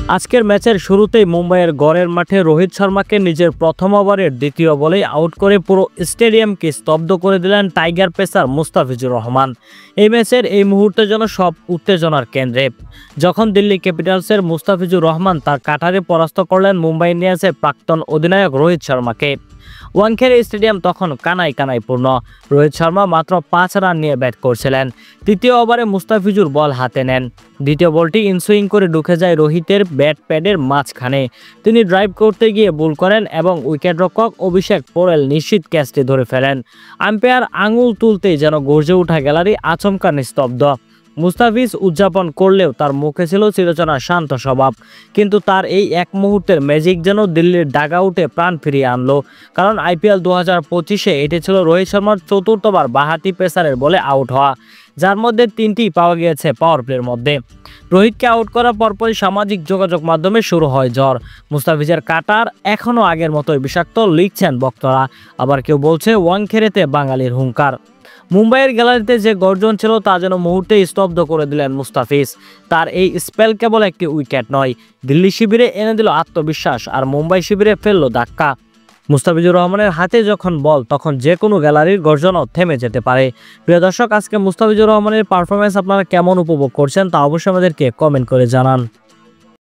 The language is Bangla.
আজকের ম্যাচের শুরুতেই মুম্বাইয়ের গড়ের মাঠে রোহিত শর্মাকে নিজের প্রথম ওভারের দ্বিতীয় বলেই আউট করে পুরো স্টেডিয়ামকে স্তব্ধ করে দিলেন টাইগার পেসার মুস্তাফিজুর রহমান। এই ম্যাচের এই মুহূর্তে যেন সব উত্তেজনার কেন্দ্রে যখন দিল্লি ক্যাপিটালসের মুস্তাফিজুর রহমান তার কাটারে পরাস্ত করলেন মুম্বাই ইন্ডিয়ান্সের প্রাক্তন অধিনায়ক রোহিত শর্মাকে। ওয়াংখেড়ে স্টেডিয়াম তখন কানাই কানাই পূর্ণ। রোহিত শর্মা মাত্র 5 রান নিয়ে ব্যাট করছিলেন। তৃতীয় ওভারে মুস্তাফিজুর বল হাতে নেন। দ্বিতীয় বলটি ইনসুইং করে ঢুকে যায় রোহিতের ব্যাট প্যাডের মাঝখানে। তিনি ড্রাইভ করতে গিয়ে ভুল করেন এবং উইকেটরক্ষক অভিষেক পোরেল নিশ্চিত ক্যাচটি ধরে ফেলেন। আম্পায়ার আঙুল তুলতেই যেন গর্জে ওঠা গ্যালারি আচমকা নিস্তব্ধ। মুস্তাফিজ উদযাপন করলেও তার মুখে ছিল চিরচেনা শান্ত স্বভাব, কিন্তু তার এই এক মুহূর্তের ম্যাজিক যেন দিল্লির ডাগআউটে প্রাণ ফিরিয়ে আনলো। কারণ IPL 2025-এ এটি ছিল রোহিত শর্মার চতুর্থবার বাঁহাতি পেসারের বলে আউট হওয়া, যার মধ্যে 3টি পাওয়া গিয়েছে পাওয়ার প্লের মধ্যে। রোহিতকে আউট করার পরপরই সামাজিক যোগাযোগ মাধ্যমে শুরু হয় ঝড়। মুস্তাফিজের কাটার এখনও আগের মতোই বিষাক্ত, লিখছেন ভক্তরা। আবার কেউ বলছে ওয়াংখেড়েতে বাঙালির হুঙ্কার। মুম্বাইয়ের গ্যালারিতে যে গর্জন ছিল তা যেন মুহূর্তেই স্তব্ধ করে দিলেন মুস্তাফিজ। তার এই স্পেল কেবল একটি উইকেট নয়, দিল্লি শিবিরে এনে দিল আত্মবিশ্বাস আর মুম্বাই শিবিরে ফেললো ধাক্কা। মুস্তাফিজুর রহমানের হাতে যখন বল, তখন যে কোনো গ্যালারির গর্জনও থেমে যেতে পারে। প্রিয় দর্শক, আজকে মুস্তাফিজুর রহমানের পারফরমেন্স আপনারা কেমন উপভোগ করছেন তা অবশ্যই আমাদেরকে কমেন্ট করে জানান।